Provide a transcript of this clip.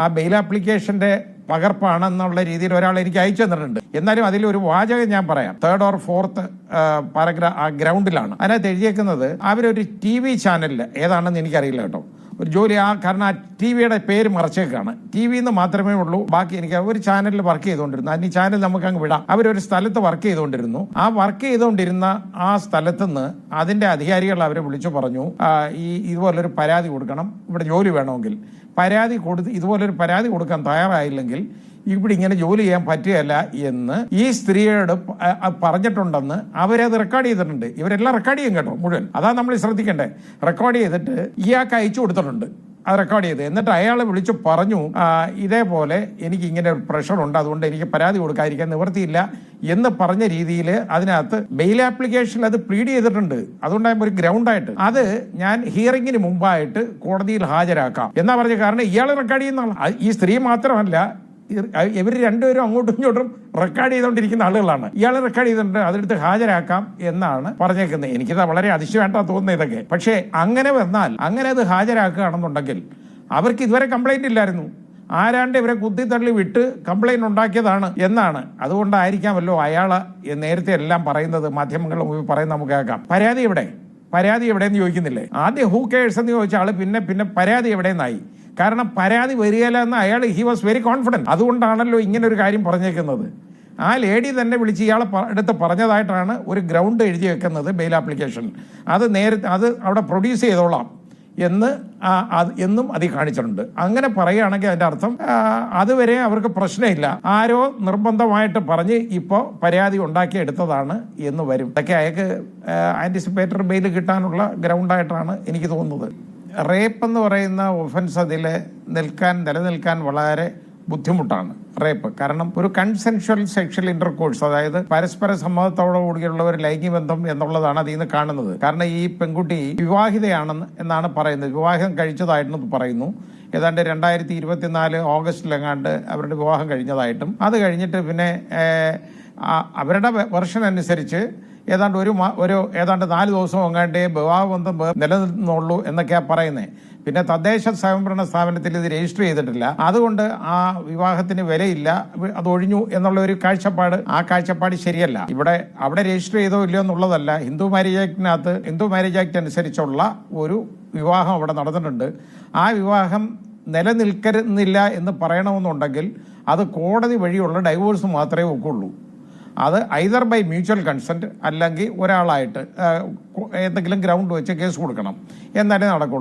ആ ബെയിൽ ആപ്ലിക്കേഷന്റെ പകർപ്പാണെന്നുള്ള രീതിയിൽ ഒരാൾ എനിക്ക് അയച്ചു തന്നിട്ടുണ്ട്. എന്നാലും അതിലൊരു വാചകം ഞാൻ പറയാം. 3rd or 4th പാരഗ്രാഫ് ആ ഗ്രൗണ്ടിലാണ്. അതിനകത്ത് എഴുതിയേക്കുന്നത് അവരൊരു TV ചാനലിൽ ഏതാണെന്ന് എനിക്കറിയില്ല കേട്ടോ, ഒരു ജോലി കാരണം ആ TV പേര് മറച്ചേക്കാണ്. TV എന്ന് മാത്രമേ ഉള്ളൂ. ബാക്കി എനിക്ക് ഒരു ചാനലിൽ വർക്ക് ചെയ്തുകൊണ്ടിരുന്നു. അതിന് ചാനൽ നമുക്ക് അങ്ങ് വിടാം. അവരൊരു സ്ഥലത്ത് വർക്ക് ചെയ്തുകൊണ്ടിരുന്നു. ആ വർക്ക് ചെയ്തുകൊണ്ടിരുന്ന ആ സ്ഥലത്ത് നിന്ന് അതിന്റെ അധികാരികൾ അവരെ വിളിച്ചു പറഞ്ഞു, ഇതുപോലൊരു പരാതി കൊടുക്കണം, ഇവിടെ ജോലി വേണമെങ്കിൽ. ഇതുപോലൊരു പരാതി കൊടുക്കാൻ തയ്യാറായില്ലെങ്കിൽ ഇവിടെ ഇങ്ങനെ ജോലി ചെയ്യാൻ പറ്റുകയല്ല എന്ന് ഈ സ്ത്രീയോട് പറഞ്ഞിട്ടുണ്ടെന്ന് അവരത് റെക്കോർഡ് ചെയ്തിട്ടുണ്ട്. ഇവരെല്ലാം റെക്കോർഡ് ചെയ്യും കേട്ടോ, മുഴുവൻ. അതാണ് നമ്മൾ ശ്രദ്ധിക്കേണ്ടത്. റെക്കോർഡ് ചെയ്തിട്ട് ഇയാൾക്ക് അയച്ചു കൊടുത്തിട്ടുണ്ട്, അത് റെക്കോർഡ് ചെയ്ത്. എന്നിട്ട് അയാളെ വിളിച്ചു പറഞ്ഞു, ഇതേപോലെ എനിക്ക് ഇങ്ങനെ ഒരു പ്രഷറുണ്ട്, അതുകൊണ്ട് എനിക്ക് പരാതി കൊടുക്കാതിരിക്കാൻ നിവൃത്തിയില്ല എന്ന് പറഞ്ഞ രീതിയിൽ അതിനകത്ത് ബെയിൽ ആപ്ലിക്കേഷനിൽ അത് പ്ലീഡ് ചെയ്തിട്ടുണ്ട്. അതുകൊണ്ടാകുമ്പോൾ ഒരു ഗ്രൗണ്ടായിട്ട് അത് ഞാൻ ഹിയറിംഗിന് മുമ്പായിട്ട് കോടതിയിൽ ഹാജരാക്കാം എന്നാ പറഞ്ഞ. കാരണം ഇയാൾ റെക്കോർഡ് ചെയ്യുന്ന ഈ സ്ത്രീ മാത്രമല്ല, ഇവർ രണ്ടുപേരും അങ്ങോട്ടും ഇങ്ങോട്ടും റെക്കോർഡ് ചെയ്തുകൊണ്ടിരിക്കുന്ന ആളുകളാണ്. ഇയാൾ റെക്കോർഡ് ചെയ്തിട്ടുണ്ട്, അതെടുത്ത് ഹാജരാക്കാം എന്നാണ് പറഞ്ഞേക്കുന്നത്. എനിക്കത് വളരെ അതിശയമായിട്ടാണ് തോന്നുന്നത് ഇതൊക്കെ. പക്ഷേ അങ്ങനെ വന്നാൽ, അങ്ങനെ അത് ഹാജരാക്കുകയാണെന്നുണ്ടെങ്കിൽ അവർക്ക് ഇതുവരെ കംപ്ലൈന്റ് ഇല്ലായിരുന്നു. ആരാണ്ട് ഇവരെ കുത്തിത്തള്ളി വിട്ട് കംപ്ലൈന്റ് ഉണ്ടാക്കിയതാണ് എന്നാണ്. അതുകൊണ്ടായിരിക്കാമല്ലോ അയാൾ നേരത്തെ എല്ലാം പറയുന്നത്, മാധ്യമങ്ങളുടെ മുമ്പിൽ പറയുന്നത് നമുക്ക് കേൾക്കാം. പരാതി എവിടെയെന്ന് ചോദിക്കുന്നില്ലേ? ആദ്യം ഹൂ കെയേഴ്സ് എന്ന് ചോദിച്ച ആള് പിന്നെ പരാതി എവിടെയെന്നായി. കാരണം പരാതി വരികയില്ല എന്ന് ഹി വാസ് വെരി കോൺഫിഡൻറ്റ്. അതുകൊണ്ടാണല്ലോ ഇങ്ങനെ ഒരു കാര്യം പറഞ്ഞേക്കുന്നത്. ആ ലേഡി തന്നെ വിളിച്ച് ഇയാളെ എടുത്ത് പറഞ്ഞതായിട്ടാണ് ഒരു ഗ്രൗണ്ട് എഴുതി വെക്കുന്നത് ബെയിൽ ആപ്ലിക്കേഷൻ. അത് അവിടെ പ്രൊഡ്യൂസ് ചെയ്തോളാം എന്നും അതിൽ കാണിച്ചിട്ടുണ്ട്. അങ്ങനെ പറയുകയാണെങ്കിൽ അതിൻ്റെ അർത്ഥം അതുവരെ അവർക്ക് പ്രശ്നമില്ല, ആരോ നിർബന്ധമായിട്ട് പറഞ്ഞ് ഇപ്പോൾ പരാതി ഉണ്ടാക്കിയെടുത്തതാണ് എന്ന് വരും. ഇതൊക്കെ അയാൾക്ക് ആൻറ്റിസിപ്പേറ്ററി ബെയിൽ കിട്ടാനുള്ള ഗ്രൗണ്ടായിട്ടാണ് എനിക്ക് തോന്നുന്നത്. റേപ്പ് എന്ന് പറയുന്ന ഒഫൻസ് അതിൽ നിലനിൽക്കാൻ വളരെ ബുദ്ധിമുട്ടാണ് റേപ്പ്. കാരണം ഒരു കൺസെൻഷ്വൽ സെക്ഷൽ ഇന്റർകോഴ്സ്, അതായത് പരസ്പര സമ്മതത്തോടു കൂടിയുള്ള ഒരു ലൈംഗിക ബന്ധം എന്നുള്ളതാണ് അതിൽ നിന്ന് കാണുന്നത്. കാരണം ഈ പെൺകുട്ടി വിവാഹിതയാണെന്നാണ് പറയുന്നത്, വിവാഹം കഴിച്ചതായിട്ടെന്ന് പറയുന്നു. ഏതാണ്ട് 2024 ഓഗസ്റ്റിലെങ്ങാണ്ട് അവരുടെ വിവാഹം കഴിഞ്ഞതായിട്ടും, അത് കഴിഞ്ഞിട്ട് പിന്നെ അവരുടെ വെർഷൻ അനുസരിച്ച് ഏതാണ്ട് ഏതാണ്ട് 4 ദിവസം എങ്ങാണ്ടേ വിവാഹബന്ധം നിലനിന്നുള്ളൂ എന്നൊക്കെയാണ് പറയുന്നത്. പിന്നെ തദ്ദേശ സ്വയംഭരണ സ്ഥാപനത്തിൽ ഇത് രജിസ്റ്റർ ചെയ്തിട്ടില്ല, അതുകൊണ്ട് ആ വിവാഹത്തിന് വിലയില്ല, അത് ഒഴിഞ്ഞു എന്നുള്ള ഒരു കാഴ്ചപ്പാട്, ആ കാഴ്ചപ്പാട് ശരിയല്ല. അവിടെ രജിസ്റ്റർ ചെയ്തോ ഇല്ലയോ എന്നുള്ളതല്ല, ഹിന്ദു മാരേജ് ആക്ട് അനുസരിച്ചുള്ള ഒരു വിവാഹം അവിടെ നടന്നിട്ടുണ്ട്. ആ വിവാഹം നിലനിൽക്കുന്നില്ല എന്ന് പറയണമെന്നുണ്ടെങ്കിൽ അത് കോടതി വഴിയുള്ള ഡൈവോഴ്സ് മാത്രമേ ഒക്കുള്ളൂ. അത് ഐദർ ബൈ മ്യൂച്വൽ കൺസെന്റ് അല്ലെങ്കിൽ ഒരാളായിട്ട് എന്തെങ്കിലും ഗ്രൗണ്ട് വെച്ച് കേസ് കൊടുക്കണം, എന്നാലേ നടക്കുള്ളൂ.